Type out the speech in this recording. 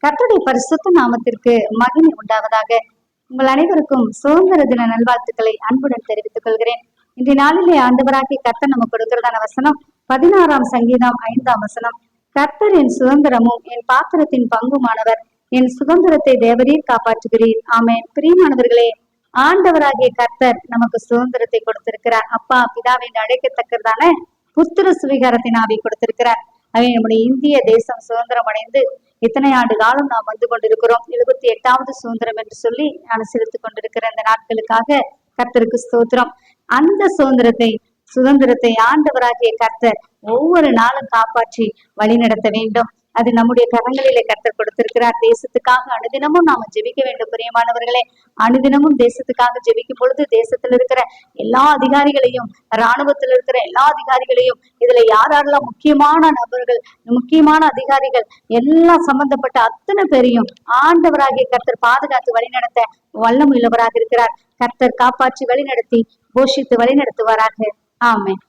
கர்த்தருடைய பரிசுத்த நாமத்திற்கு மகிமை உண்டாவதாக. உங்கள் அனைவருக்கும் சுதந்திர தின நல்வாழ்த்துக்களை அன்புடன் தெரிவித்துக் கொள்கிறேன். இன்றைய நாளிலே ஆண்டவராகிய கர்த்தர் நமக்கு கொடுக்கிறதான வசனம் 16ஆம் சங்கீதம் 5ஆம் வசனம். கர்த்தர் என் சுதந்திரமும் என் பாத்திரத்தின் பங்குமானவர், என் சுதந்திரத்தை தேவரீர் காப்பாற்றுகிறீர். ஆமென். பிரியமானவர்களே, ஆண்டவராகிய கர்த்தர் நமக்கு சுதந்திரத்தை கொடுத்திருக்கிறார். அப்பா பிதாவை அழைக்கத்தக்கதான புத்திர சுவீகாரத்தின் ஆவி கொடுத்திருக்கிறார். அவை நம்முடைய இந்திய தேசம் சுதந்திரம் அடைந்து இத்தனை ஆண்டு காலம் நாம் வந்து கொண்டிருக்கிறோம். 78வது சுதந்திரம் என்று சொல்லி அனுசரித்துக் கொண்டிருக்கிற இந்த நாட்களுக்காக கர்த்தருக்கு ஸ்தோத்திரம். அந்த சுதந்திரத்தை ஆண்டவராகிய கர்த்தர் ஒவ்வொரு நாளும் காப்பாற்றி வழி நடத்த வேண்டும். அது நம்முடைய கரங்களிலே கர்த்தர் கொடுத்திருக்கிறார். தேசத்துக்காக அனுதினமும் நாம ஜெபிக்க வேண்டும். பிரியமானவர்களே, அனுதினமும் தேசத்துக்காக ஜெபிக்கும் பொழுது தேசத்துல இருக்கிற எல்லா அதிகாரிகளையும், இராணுவத்தில் இருக்கிற எல்லா அதிகாரிகளையும், இதுல யாரெல்லாம் முக்கியமான நபர்கள், முக்கியமான அதிகாரிகள் எல்லாம் சம்பந்தப்பட்ட அத்தனை பேரையும் ஆண்டவராகிய கர்த்தர் பாதுகாத்து வழிநடத்த வல்லமுள்ளவராக இருக்கிறார். கர்த்தர் காப்பாற்றி வழிநடத்தி போஷித்து வழிநடத்துவாராக. ஆமென்.